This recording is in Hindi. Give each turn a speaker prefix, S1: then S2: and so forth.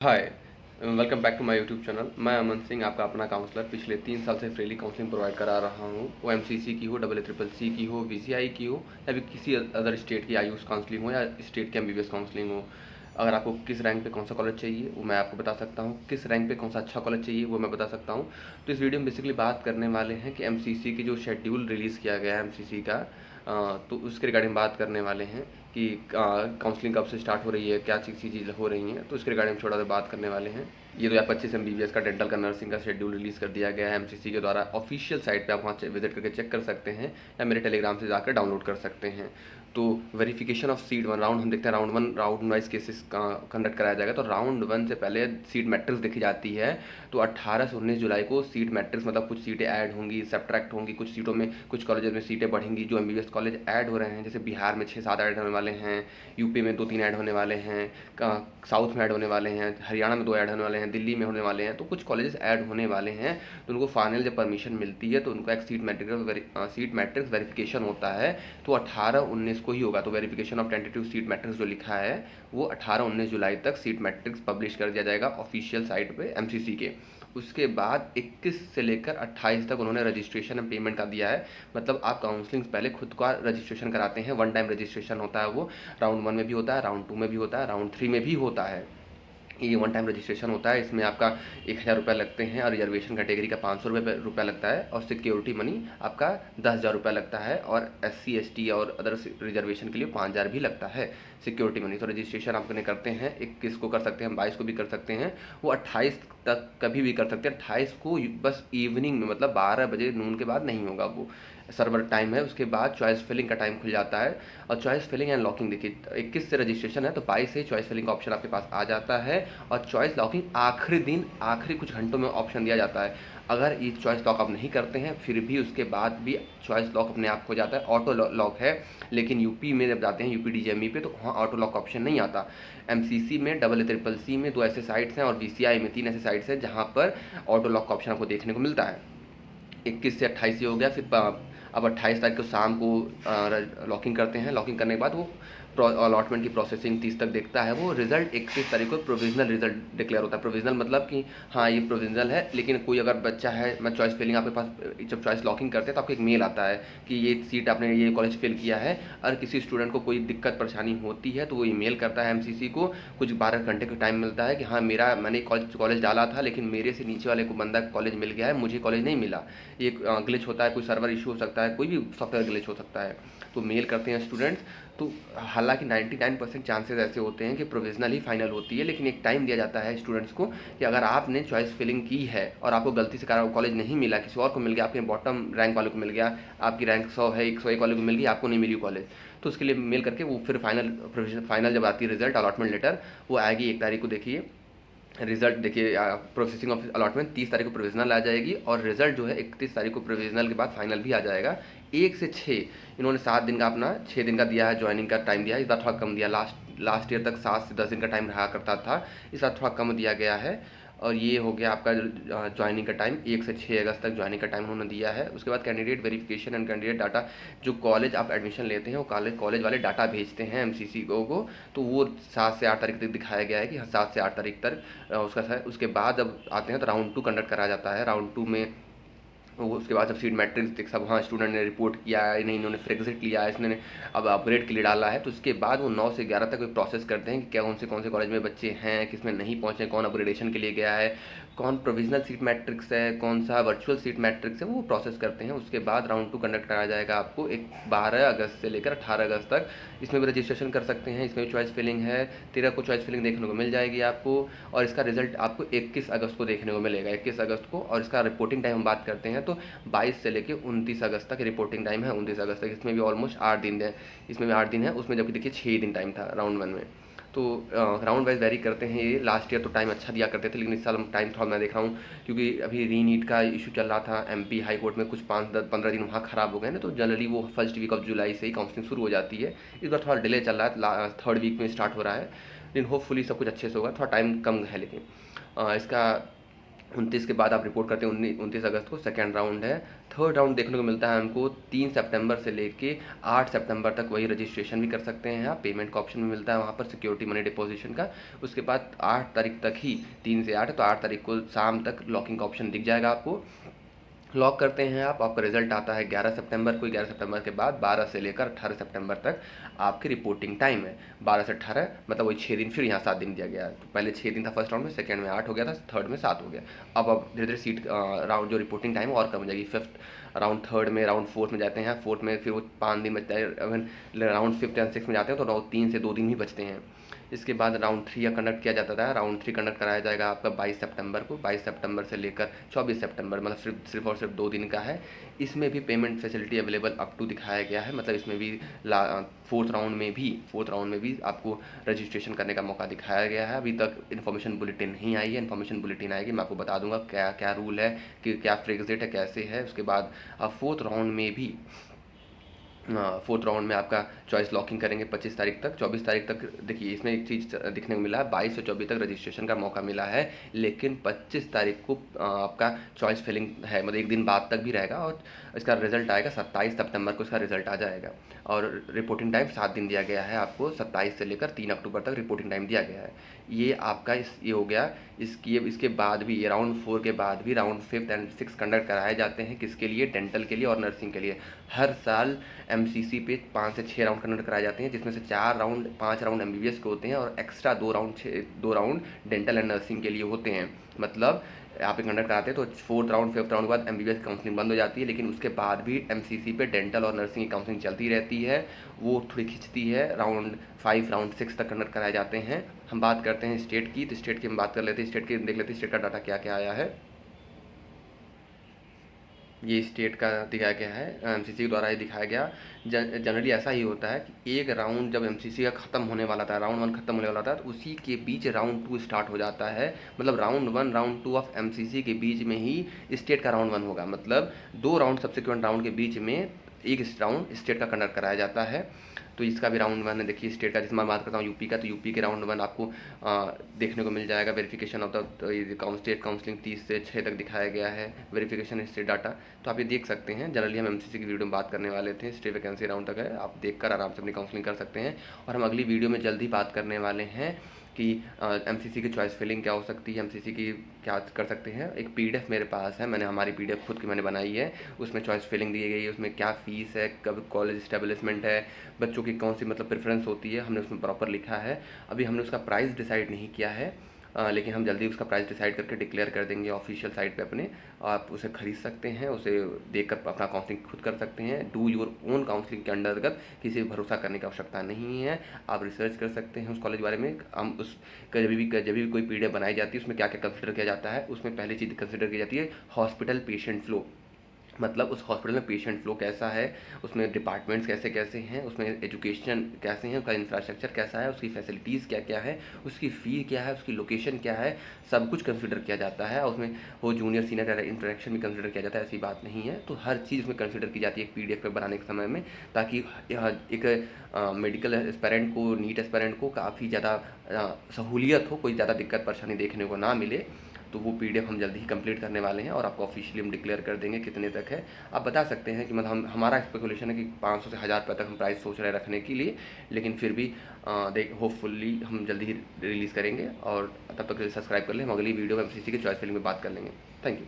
S1: Hi, welcome back to my YouTube channel. मैं अमन सिंह, आपका अपना काउंसलर। पिछले 3 साल से फ्रीली काउंसलिंग प्रोवाइड करा रहा हूँ। वो एमसीसी की हो, डबल ट्रिपल सी की हो, बीसीआई की हो, या फिर किसी अदर स्टेट की आयुष काउंसलिंग हो या स्टेट की एमबीबीएस काउंसलिंग हो। अगर आपको किस रैंक पे कौन सा कॉलेज चाहिए वो मैं आपको बता सकता हूँ, किस रैंक पे कौन सा अच्छा कॉलेज चाहिए वो मैं बता सकता हूँ। तो इस वीडियो में बेसिकली बात करने वाले हैं कि एमसीसी की जो शेड्यूल रिलीज़ किया गया है एमसीसी का, तो उसके रिगार्डिंग बात करने वाले हैं कि काउंसलिंग कब से स्टार्ट हो रही है, क्या चीज़ हो रही हैं, तो इसके रिगार्डिंग थोड़ा सा बात करने वाले हैं। ये 2025 एमबीबीएस का डेंटल का नर्सिंग का शेड्यूल रिलीज़ कर दिया गया है एमसीसी के द्वारा। ऑफिशियल साइट पे आप वहाँ विजिट करके चेक कर सकते हैं या मेरे टेलीग्राम से जाकर डाउनलोड कर सकते हैं। तो verification of seat one round हम देखते हैं, round one round wise cases का कंडक्ट कराया जाएगा। तो राउंड वन से पहले सीट मैट्रिक्स देखी जाती है। तो 18 से 19 जुलाई को सीट मैट्रिक्स, मतलब कुछ सीटें ऐड होंगी, सब्ट्रैक्ट होंगी, कुछ सीटों में कुछ कॉलेजेस में सीटें बढ़ेंगी। जो एमबीबीएस कॉलेज ऐड हो रहे हैं, जैसे बिहार में 6-7 ऐड होने वाले हैं, यूपी में 2-3 ऐड होने वाले हैं, साउथ में ऐड होने वाले हैं, हरियाणा में 2 ऐड होने वाले हैं, दिल्ली में होने वाले हैं। तो कुछ कॉलेजेस ऐड होने वाले हैं। तो उनको फाइनल जब परमिशन मिलती है तो उनका एक सीट मैट्रिक्स वेरिफिकेशन होता है। तो 18-19 को ही होगा। तो verification of tentative seat matrix जो लिखा है वो 18-19 जुलाई तक सीट मैट्रिक्स पब्लिश कर दिया जाएगा ऑफिशियल साइट पे एमसीसी के। उसके बाद 21 से लेकर 28 तक उन्होंने रजिस्ट्रेशन एंड पेमेंट का दिया है। मतलब आप काउंसलिंग से पहले खुद का रजिस्ट्रेशन कराते हैं। वन टाइम रजिस्ट्रेशन होता है, वो राउंड वन में भी होता है, राउंड टू में भी होता है, राउंड थ्री में भी होता है। ये वन टाइम रजिस्ट्रेशन होता है। इसमें आपका 1000 रुपये लगते हैं और रिजर्वेशन कैटेगरी का 500 रुपये लगता है और सिक्योरिटी मनी आपका 10,000 रुपये लगता है और SC ST और अदर रिजर्वेशन के लिए 5,000 भी लगता है सिक्योरिटी मनी। तो रजिस्ट्रेशन आपने करते हैं, 21 को कर सकते हैं, 22 को भी कर सकते हैं, वो 28 तक कभी भी कर सकते हैं। 28 को बस इवनिंग में, मतलब 12 बजे नून के बाद नहीं होगा, वो सर्वर टाइम है। उसके बाद चॉइस फिलिंग का टाइम खुल जाता है। और चॉइस फिलिंग एंड लॉकिंग देखिए, 21 से रजिस्ट्रेशन है तो 22 से चॉइस फिलिंग का ऑप्शन आपके पास आ जाता है। और चॉइस लॉकिंग आखिरी दिन, आखिरी कुछ घंटों में ऑप्शन दिया जाता है। अगर ये चॉइस लॉक आप नहीं करते हैं फिर भी उसके बाद भी चॉइस लॉक अपने आप हो जाता है, ऑटो लॉक है। लेकिन यूपी में जब जाते हैं, यूपी डीजीएमई पे, तो वहाँ ऑटो लॉक ऑप्शन नहीं आता। एमसीसी में, डबल ट्रिपल सी में 2 ऐसे साइट्स हैं और बीसीआई में 3 ऐसे साइट्स हैं जहाँ पर ऑटो लॉक का ऑप्शन आपको देखने को मिलता है। 21 से 28 ये हो गया। फिर अब 28 तारीख को शाम को लॉकिंग करते हैं। लॉकिंग करने के बाद वो अलॉटमेंट की प्रोसेसिंग 30 तक देखता है। वो रिजल्ट 31 तारीख को प्रोविजनल रिजल्ट डिक्लेयर होता है। प्रोविजनल मतलब कि हाँ ये प्रोविजनल है, लेकिन कोई अगर बच्चा है, मैं चॉइस फिलिंग आपके पास, जब चॉइस लॉकिंग करते हैं तो आपको एक मेल आता है कि ये सीट आपने ये कॉलेज फिल किया है। अगर किसी स्टूडेंट को कोई दिक्कत परेशानी होती है तो वो ईमेल करता है एमसीसी को। कुछ 12 घंटे का टाइम मिलता है कि हाँ मैंने कॉलेज डाला था लेकिन मेरे से नीचे वाले को बंदा कॉलेज मिल गया है, मुझे कॉलेज नहीं मिला। एक ग्लिच होता है, कोई सर्वर इशू हो सकता है, कोई भी सॉफ्टवेयर ग्लिच हो सकता है, तो मेल करते हैं स्टूडेंट्स। तो हालांकि 99% चांसेस ऐसे होते हैं कि प्रोविजनल ही फाइनल होती है, लेकिन एक टाइम दिया जाता है स्टूडेंट्स को कि अगर आपने चॉइस फिलिंग की है और आपको गलती से कॉलेज नहीं मिला, किसी और को मिल गया, आपके बॉटम रैंक वाले को मिल गया, आपकी रैंक 100 है, 101 वाले को मिल गई, आपको नहीं मिली कॉलेज, तो उसके लिए मेल करके वो फिर फाइनल जब आती है रिजल्ट, अलॉटमेंट लेटर, वो आएगी 1 तारीख को। देखिए रिजल्ट देखिए, प्रोसेसिंग ऑफ अलॉटमेंट 30 तारीख को प्रोविजनल आ जाएगी और रिजल्ट जो है 31 तारीख को प्रोविजनल के बाद फाइनल भी आ जाएगा। 1 से 6 इन्होंने 7 दिन का, अपना 6 दिन का दिया है ज्वाइनिंग का टाइम दिया है। इस बार थोड़ा कम दिया, लास्ट ईयर तक 7 से 10 दिन का टाइम रहा करता था, इस बार थोड़ा कम दिया गया है। और ये हो गया आपका ज्वाइनिंग का टाइम, 1 से 6 अगस्त तक ज्वाइनिंग का टाइम उन्होंने दिया है। उसके बाद candidate verification and candidate data, जो कॉलेज आप एडमिशन लेते हैं वो कॉलेज वाले डाटा भेजते हैं एमसीसी को। तो वो 7 से 8 तारीख तक दिखाया गया है कि 7 से 8 तारीख तक उसके बाद जब आते हैं तो राउंड 2 कंडक्ट कराया जाता है। राउंड 2 में वो उसके बाद जब सीट मैट्रिक्स देख, सब हाँ स्टूडेंट ने रिपोर्ट किया है, नहीं इन्होंने फ्रेग्जिट लिया है, इसने अब अपग्रेड के लिए डाला है, तो उसके बाद वो 9 से 11 तक प्रोसेस करते हैं कि क्या कौन से कॉलेज में बच्चे हैं, किस में नहीं पहुँचे, कौन अपग्रेडेशन के लिए गया है, कौन प्रोविजनल सीट मैट्रिक्स है, कौन सा वर्चुअल सीट मैट्रिक्स है, वो प्रोसेस करते हैं। उसके बाद राउंड 2 कंडक्ट कराया जाएगा आपको 12 अगस्त से लेकर 18 अगस्त तक। इसमें भी रजिस्ट्रेशन कर सकते हैं, इसमें भी चॉइस फिलिंग है। 13 को चॉइस फिलिंग देखने को मिल जाएगी आपको और इसका रिजल्ट आपको 21 अगस्त को देखने को मिलेगा, 21 अगस्त को। और इसका रिपोर्टिंग टाइम हम बात करते हैं तो 22 से लेकर 29 अगस्त तक रिपोर्टिंग टाइम है, 29 अगस्त तक। इसमें भी ऑलमोस्ट 8 दिन है, इसमें भी 8 दिन है, उसमें जबकि देखिए 6 दिन टाइम था राउंड 1 में। तो राउंड वाइज वेरी करते हैं ये। लास्ट ईयर तो टाइम अच्छा दिया करते थे, लेकिन इस साल हम टाइम थोड़ा मैं देख रहा हूँ क्योंकि अभी री नीट का इशू चल रहा था एमपी हाई कोर्ट में, कुछ 5-15 दिन वहाँ ख़राब हो गए ना, तो जनरली वो फर्स्ट वीक ऑफ जुलाई से ही काउंसलिंग शुरू हो जाती है। इस बार थोड़ा डिले चल रहा है, 3rd वीक में स्टार्ट हो रहा है, लेकिन होपफुली सब कुछ अच्छे से होगा। थोड़ा टाइम कम है लेकिन इसका 29 के बाद आप रिपोर्ट करते हैं 29 अगस्त को सेकेंड राउंड है। थर्ड राउंड देखने को मिलता है हमको 3 सितंबर से लेके 8 सितंबर तक। वही रजिस्ट्रेशन भी कर सकते हैं आप, पेमेंट का ऑप्शन भी मिलता है वहाँ पर सिक्योरिटी मनी डिपॉजिशन का। उसके बाद 8 तारीख तक ही, 3 से 8 तो 8 तारीख को शाम तक लॉकिंग का ऑप्शन दिख जाएगा आपको। लॉक करते हैं आप, आपका रिजल्ट आता है 11 सितंबर को। 11 सितंबर के बाद 12 से लेकर 18 सितंबर तक आपकी रिपोर्टिंग टाइम है। 12 से 18 मतलब वही 6 दिन, फिर यहाँ 7 दिन दिया गया है। पहले 6 दिन था फर्स्ट राउंड में, सेकंड में 8 हो गया था, थर्ड में 7 हो गया। अब धीरे धीरे सीट राउंड जो रिपोर्टिंग टाइम और कम हो जाएगी। फिफ्थ राउंड, थर्ड में, राउंड फोर्थ में जाते हैं, फोर्थ में फिर वो 5 दिन बचता है। राउंड फिफ्थ एंड सिक्स में जाते हैं तो राउंड 3 से 2 दिन ही बचते हैं। इसके बाद राउंड 3 का कंडक्ट किया जाता था। राउंड 3 कंडक्ट कराया जाएगा आपका 22 सितंबर को। 22 सितंबर से लेकर 24 सितंबर, मतलब सिर्फ और सिर्फ 2 दिन का है। इसमें भी payment facility available up to दिखाया गया है, मतलब इसमें भी फोर्थ राउंड में भी आपको रजिस्ट्रेशन करने का मौका दिखाया गया है। अभी तक इन्फॉर्मेशन बुलेटिन नहीं आई है, इन्फॉर्मेशन बुलेटिन आएगी मैं आपको बता दूंगा क्या क्या रूल है, कि क्या फ्रेक्स डेट है, कैसे है। उसके बाद फोर्थ राउंड में भी फोर्थ राउंड में आपका चॉइस लॉकिंग करेंगे 25 तारीख तक। 24 तारीख तक देखिए इसमें एक चीज़ दिखने को मिला है, 22 से 24 तक रजिस्ट्रेशन का मौका मिला है, लेकिन 25 तारीख को आपका चॉइस फिलिंग है, मतलब एक दिन बाद तक भी रहेगा। और इसका रिजल्ट आएगा 27 सितंबर को, इसका रिजल्ट आ जाएगा। और रिपोर्टिंग टाइम 7 दिन दिया गया है आपको, 27 से लेकर 3 अक्टूबर तक रिपोर्टिंग टाइम दिया गया है। ये आपका ये हो गया। इसके बाद भी, ये राउंड 4 के बाद भी राउंड 5th एंड 6 कंडक्ट कराए जाते हैं। किसके लिए? डेंटल के लिए और नर्सिंग के लिए। हर साल एमसीसी पे 5 से 6 राउंड कंडक्ट कराए जाते हैं, जिसमें से 5 राउंड एमबीबीएस के होते हैं और extra 2 round dental and nursing के लिए होते हैं। मतलब आप कंडक्ट कराते हैं तो फोर्थ राउंड, फिफ्थ राउंड के बाद एमबीबीएस की काउंसलिंग बंद हो जाती है, लेकिन उसके बाद भी एमसीसी पे डेंटल और नर्सिंग की काउंसलिंग चलती रहती है। वो थोड़ी खिंचती है। राउंड 5, राउंड 6 तक कंडक्ट कराए जाते हैं। हम बात करते हैं स्टेट की, तो स्टेट की हम बात कर लेते हैं। स्टेट की देख लेते हैं स्टेट का डाटा क्या क्या आया है। ये स्टेट का दिखाया गया है, एमसीसी द्वारा ये दिखाया गया। जनरली ऐसा ही होता है कि एक राउंड जब एमसीसी का ख़त्म होने वाला था, राउंड 1 खत्म होने वाला था, तो उसी के बीच राउंड 2 स्टार्ट हो जाता है। मतलब राउंड 1 राउंड 2 ऑफ एमसीसी के बीच में ही स्टेट का राउंड 1 होगा। मतलब 2 राउंड सब्सिक्वेंट राउंड के बीच में एक राउंड स्टेट का कंडक्ट कराया जाता है। तो इसका भी राउंड 1 है। देखिए स्टेट का, जिसमें मैं बात करता हूँ यूपी का, तो यूपी के राउंड 1 आपको देखने को मिल जाएगा। Verification of the state counselling 30 से 6 तक दिखाया गया है, वेरिफिकेशन स्टेट डाटा। तो आप ये देख सकते हैं। जनरली हम एमसीसी की वीडियो में बात करने वाले थे, स्टेट वैकेंसी राउंड तक है, आप देखकर आराम से अपनी काउंसलिंग कर सकते हैं। और हम अगली वीडियो में जल्द ही बात करने वाले हैं कि एमसीसी की चॉइस फिलिंग क्या हो सकती है, एमसीसी की क्या कर सकते हैं। एक पीडीएफ मेरे पास है, मैंने हमारी पीडीएफ खुद की मैंने बनाई है, उसमें चॉइस फिलिंग दी गई है, उसमें क्या फ़ीस है, कब कॉलेज इस्टेब्लिशमेंट है, बच्चों की कौन सी मतलब प्रेफरेंस होती है, हमने उसमें प्रॉपर लिखा है। अभी हमने उसका प्राइस डिसाइड नहीं किया है, लेकिन हम जल्दी उसका प्राइस डिसाइड करके डिक्लेयर कर देंगे ऑफिशियल साइट पे अपने। आप उसे खरीद सकते हैं, उसे देखकर अपना काउंसलिंग खुद कर सकते हैं। डू योर ओन काउंसलिंग के अंतर्गत किसी पर भरोसा करने की आवश्यकता नहीं है। आप रिसर्च कर सकते हैं उस कॉलेज के बारे में। हम उस जब भी कोई पीडीएफ बनाई जाती है उसमें क्या क्या कंसिडर किया जाता है, उसमें पहली चीज़ कंसिडर की जाती है हॉस्पिटल पेशेंट फ्लो। मतलब उस हॉस्पिटल में पेशेंट फ्लो कैसा है, उसमें डिपार्टमेंट्स कैसे कैसे हैं, उसमें एजुकेशन कैसे हैं, उसका इंफ्रास्ट्रक्चर कैसा है, उसकी फैसिलिटीज़ क्या क्या है, उसकी फ़ी क्या है, उसकी लोकेशन क्या है, सब कुछ कंसिडर किया जाता है। और उसमें वो जूनियर सीनियर इंटरेक्शन भी कंसिडर किया जाता है, ऐसी बात नहीं है। तो हर चीज़ उसमें कंसिडर की जाती है एक पीडीएफ पे बनाने के समय में, ताकि एक मेडिकल एस्पेरेंट को, नीट एस्पेरेंट को काफ़ी ज़्यादा सहूलियत हो, कोई ज़्यादा दिक्कत परेशानी देखने को ना मिले। तो वो पीडीएफ हम जल्दी ही कंप्लीट करने वाले हैं और आपको ऑफिशियली हम डिक्लेयर कर देंगे कितने तक है। आप बता सकते हैं कि मतलब हमारा स्पेकुलेशन है कि 500 से 1000 रुपये तक हम प्राइस सोच रहे हैं रखने के लिए, लेकिन फिर भी होपफुली हम जल्दी ही रिलीज़ करेंगे। और तब तक सब्सक्राइब कर लें, हम अगली वीडियो में एमसीसी की चॉइस फिलिंग में बात कर लेंगे। Thank you.